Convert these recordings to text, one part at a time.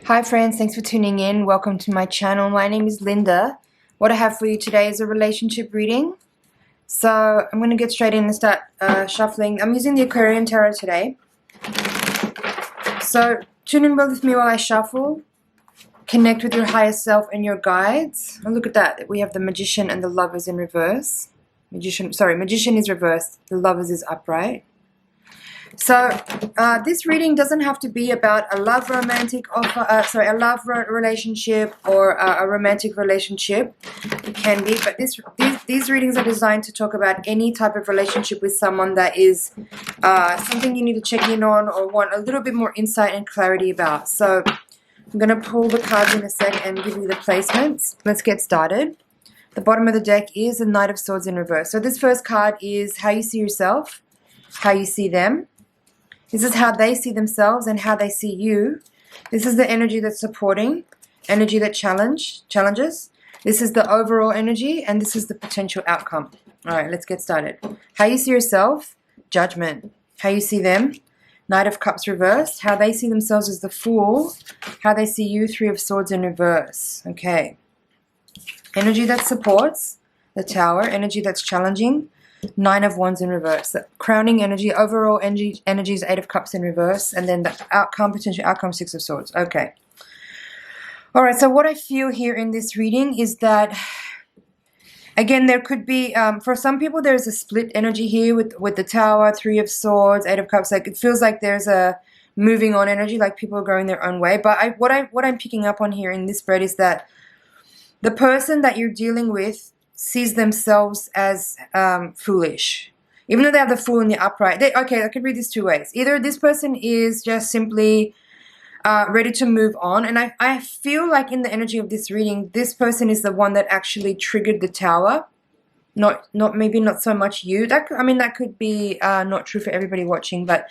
Hi friends, thanks for tuning in. Welcome to my channel. My name is Linda. What I have for you today is a relationship reading. So I'm going to get straight in and start shuffling. I'm using the Aquarian Tarot today. So tune in with me while I shuffle. Connect with your higher self and your guides. Oh, look at that. We have the Magician and the Lovers in reverse. Magician is reversed. The Lovers is upright. So this reading doesn't have to be about a love relationship or a romantic relationship. It can be, but these readings are designed to talk about any type of relationship with someone that is something you need to check in on or want a little bit more insight and clarity about. So I'm going to pull the cards in a sec and give you the placements. Let's get started. The bottom of the deck is the Knight of Swords in reverse. So this first card is how you see yourself, how you see them. This is how they see themselves and how they see you. This is the energy that's supporting, energy that challenges. This is the overall energy, and this is the potential outcome. All right, let's get started. How you see yourself, Judgment. How you see them, Knight of Cups reversed. How they see themselves as the Fool. How they see you, Three of Swords in reverse. Okay. Energy that supports, the Tower. Energy that's challenging, Nine of Wands in reverse. The crowning energy, overall energy is Eight of Cups in reverse, and then the outcome, potential outcome, Six of Swords. Okay. All right, so what I feel here in this reading is that, again, there could be, for some people, there's a split energy here with the Tower, Three of Swords, Eight of Cups. Like, it feels like there's a moving on energy, like people are going their own way. But what I'm picking up on here in this spread is that the person that you're dealing with sees themselves as foolish. Even though they have the Fool in the upright. Okay, I could read this two ways. Either this person is just simply ready to move on. And I feel like in the energy of this reading, this person is the one that actually triggered the Tower. Maybe not so much you. That could be not true for everybody watching. But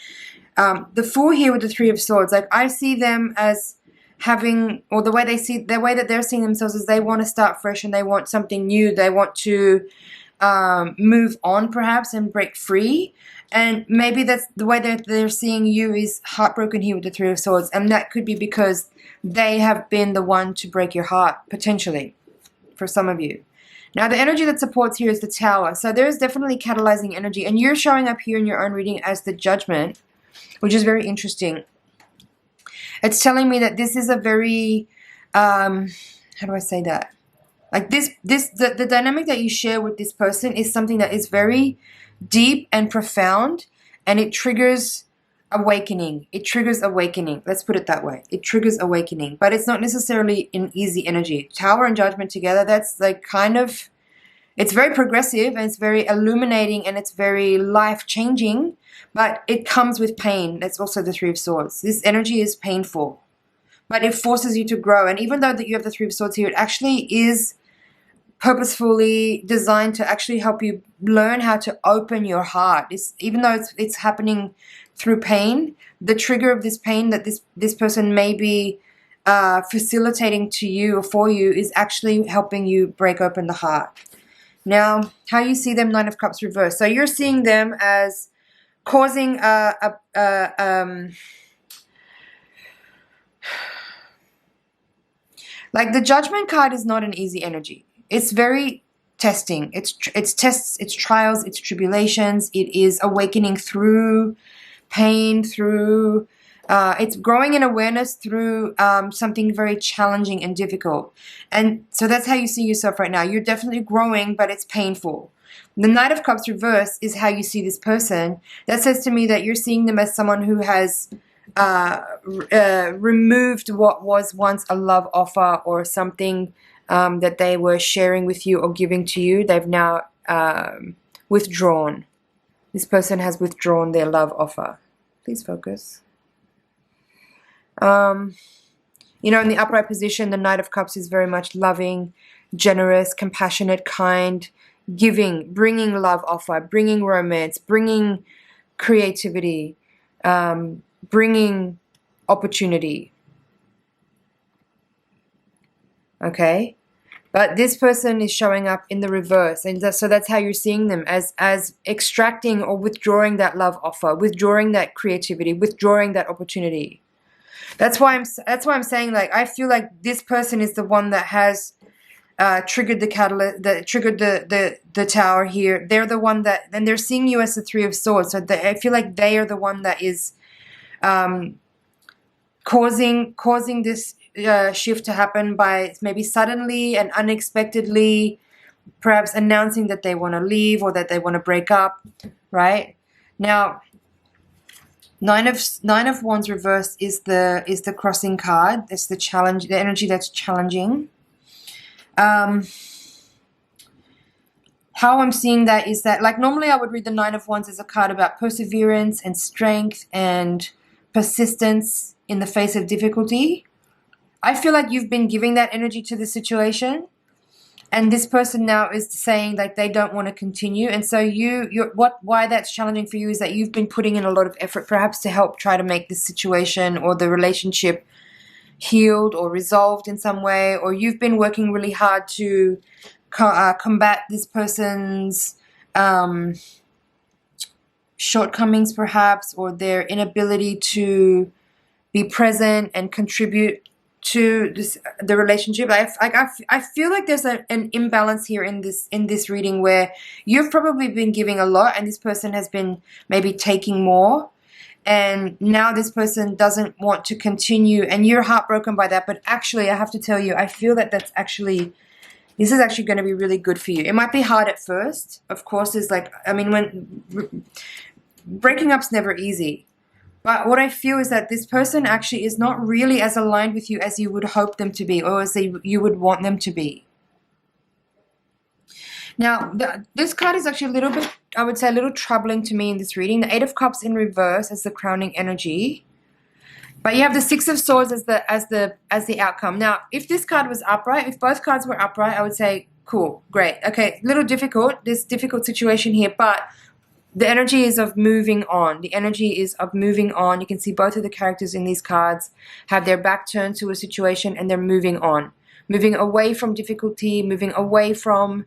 the Fool here with the Three of Swords, like I see them as having, or the way that they're seeing themselves is they want to start fresh and they want something new. They want to move on perhaps and break free. And maybe that's the way that they're seeing you is heartbroken here with the Three of Swords. And that could be because they have been the one to break your heart, potentially, for some of you. Now, the energy that supports here is the Tower. So there is definitely catalyzing energy. And you're showing up here in your own reading as the Judgment, which is very interesting. It's telling me that this is a very, how do I say that? Like the dynamic that you share with this person is something that is very deep and profound, and it triggers awakening. It triggers awakening. Let's put it that way. It triggers awakening, but it's not necessarily an easy energy. Tower and Judgment together, that's like kind of, it's very progressive and it's very illuminating and it's very life-changing, but it comes with pain. That's also the Three of Swords. This energy is painful, but it forces you to grow. And even though that you have the Three of Swords here, it actually is purposefully designed to actually help you learn how to open your heart. Even though it's happening through pain, the trigger of this pain that this person may be facilitating to you or for you is actually helping you break open the heart. Now, how you see them, Nine of Cups reversed. So you're seeing them as causing like the Judgment card is not an easy energy. It's very testing. It's tests, it's trials, it's tribulations. It is awakening through pain, through it's growing in awareness through something very challenging and difficult. And so that's how you see yourself right now. You're definitely growing, but it's painful. The Knight of Cups reverse is how you see this person. That says to me that you're seeing them as someone who has removed what was once a love offer or something that they were sharing with you or giving to you. They've now withdrawn. This person has withdrawn their love offer. Please focus. You know, in the upright position, the Knight of Cups is very much loving, generous, compassionate, kind, giving, bringing love offer, bringing romance, bringing creativity, bringing opportunity. Okay? But this person is showing up in the reverse, and so that's how you're seeing them, as extracting or withdrawing that love offer, withdrawing that creativity, withdrawing that opportunity. That's why I'm saying, like, I feel like this person is the one that has triggered the catalyst, that triggered the tower here. They're the one that, and they're seeing you as the Three of Swords. So I feel like they are the one that is causing this shift to happen by maybe suddenly and unexpectedly, perhaps announcing that they want to leave or that they want to break up, right? Now, Nine of Wands reversed is the crossing card. It's the challenge, the energy that's challenging. How I'm seeing that is that, like, normally I would read the Nine of Wands as a card about perseverance and strength and persistence in the face of difficulty. I feel like you've been giving that energy to the situation, and this person now is saying like they don't want to continue. And so why that's challenging for you is that you've been putting in a lot of effort, perhaps to help try to make this situation or the relationship healed or resolved in some way, or you've been working really hard to combat this person's shortcomings, perhaps, or their inability to be present and contribute to the relationship. I feel like there's an imbalance here in this reading where you've probably been giving a lot and this person has been maybe taking more, and now this person doesn't want to continue and you're heartbroken by that. But actually, I have to tell you, I feel that this is actually going to be really good for you. It might be hard at first, of course. Is like, I mean, when breaking up's never easy. But what I feel is that this person actually is not really as aligned with you as you would hope them to be, or as you would want them to be. Now, this card is actually a little bit, I would say, a little troubling to me in this reading. The Eight of Cups in reverse as the crowning energy, but you have the Six of Swords as the outcome. Now, if this card was upright, if both cards were upright, I would say, cool, great, okay, little difficult, this difficult situation here, but the energy is of moving on. The energy is of moving on. You can see both of the characters in these cards have their back turned to a situation and they're moving on. Moving away from difficulty, moving away from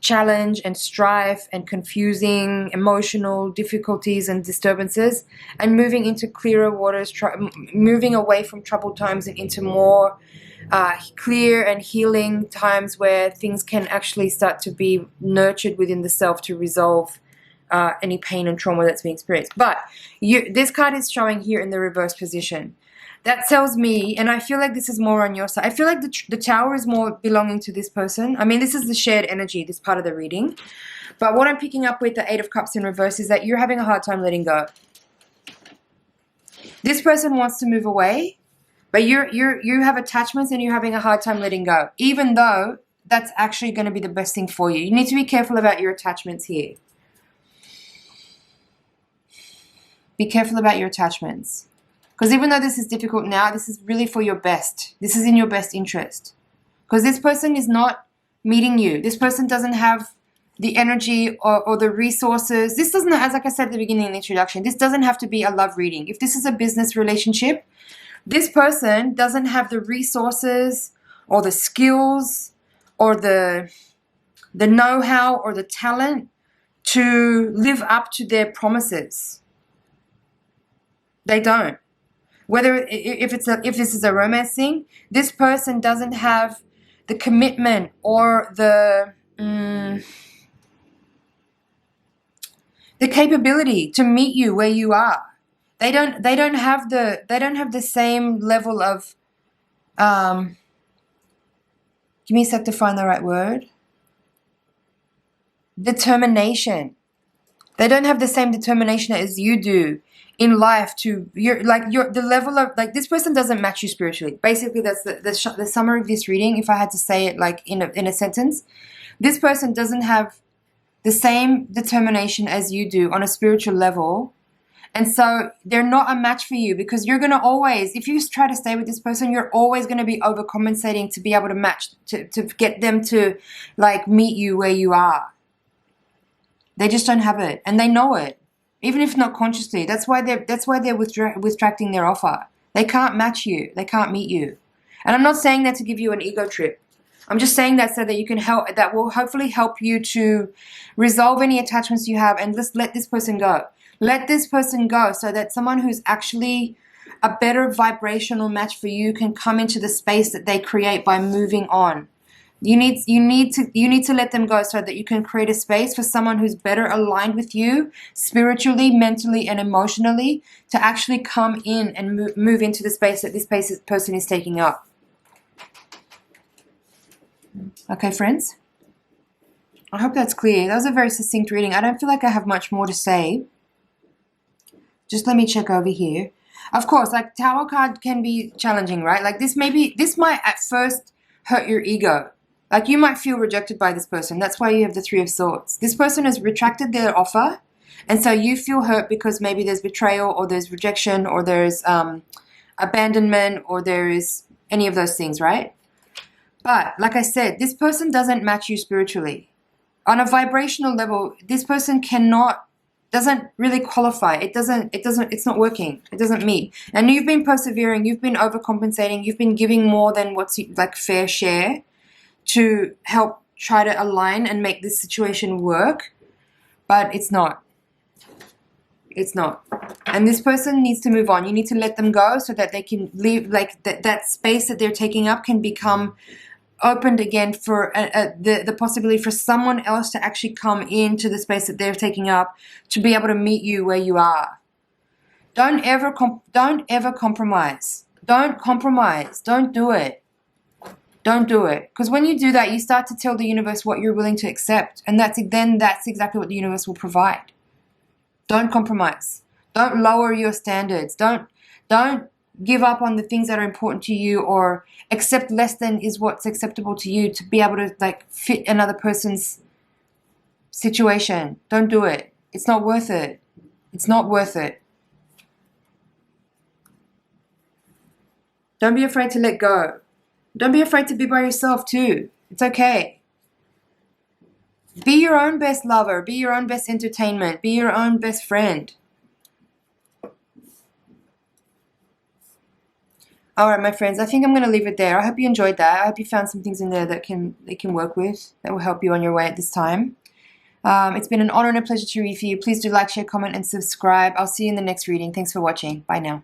challenge and strife and confusing emotional difficulties and disturbances, and moving into clearer waters, moving away from troubled times and into more clear and healing times where things can actually start to be nurtured within the self to resolve any pain and trauma that's being experienced. But this card is showing here in the reverse position. That tells me, and I feel like this is more on your side. I feel like the Tower is more belonging to this person. I mean, this is the shared energy, this part of the reading. But what I'm picking up with the Eight of Cups in reverse is that you're having a hard time letting go. This person wants to move away, but you have attachments and you're having a hard time letting go, even though that's actually going to be the best thing for you. You need to be careful about your attachments here. Be careful about your attachments. Because even though this is difficult now, this is really for your best. This is in your best interest. Because this person is not meeting you. This person doesn't have the energy or the resources. This doesn't, as like I said at the beginning in the introduction, this doesn't have to be a love reading. If this is a business relationship, this person doesn't have the resources or the skills or the know-how or the talent to live up to their promises. They don't. Whether if this is a romance thing, this person doesn't have the commitment or the capability to meet you where you are. They don't have the same level of give me a sec to find the right word. Determination. They don't have the same determination as you do in life to the level of, like, this person doesn't match you spiritually. Basically, that's the summary of this reading. If I had to say it like in a sentence, this person doesn't have the same determination as you do on a spiritual level, and so they're not a match for you, because you're gonna always, if you try to stay with this person, you're always gonna be overcompensating to be able to match, to get them to like meet you where you are. They just don't have it, and they know it. Even if not consciously, that's why they're retracting their offer. They can't match you. They can't meet you. And I'm not saying that to give you an ego trip. I'm just saying that so that you can help. That will hopefully help you to resolve any attachments you have, and just let this person go. Let this person go, so that someone who's actually a better vibrational match for you can come into the space that they create by moving on. You need to let them go so that you can create a space for someone who's better aligned with you spiritually, mentally, and emotionally to actually come in and move into the space that this person is taking up. Okay, friends? I hope that's clear. That was a very succinct reading. I don't feel like I have much more to say. Just let me check over here. Of course, like Tower card can be challenging, right? Like this might at first hurt your ego. Like you might feel rejected by this person. That's why you have the Three of Swords. This person has retracted their offer. And so you feel hurt because maybe there's betrayal or there's rejection or there's abandonment or there is any of those things, right? But like I said, this person doesn't match you spiritually. On a vibrational level, this person doesn't really qualify. It's not working. It doesn't meet. And you've been persevering, you've been overcompensating, you've been giving more than what's like fair share to help try to align and make this situation work, but it's not. It's not. And this person needs to move on. You need to let them go so that they can leave, like that space that they're taking up can become opened again for the possibility for someone else to actually come into the space that they're taking up to be able to meet you where you are. Don't ever compromise. Don't compromise. Don't do it. Don't do it. Because when you do that, you start to tell the universe what you're willing to accept. And that's exactly what the universe will provide. Don't compromise. Don't lower your standards. Don't give up on the things that are important to you or accept less than is what's acceptable to you to be able to like fit another person's situation. Don't do it. It's not worth it. It's not worth it. Don't be afraid to let go. Don't be afraid to be by yourself too. It's okay. Be your own best lover. Be your own best entertainment. Be your own best friend. Alright, my friends, I think I'm going to leave it there. I hope you enjoyed that. I hope you found some things in there that you can work with, that will help you on your way at this time. It's been an honor and a pleasure to read for you. Please do like, share, comment, and subscribe. I'll see you in the next reading. Thanks for watching. Bye now.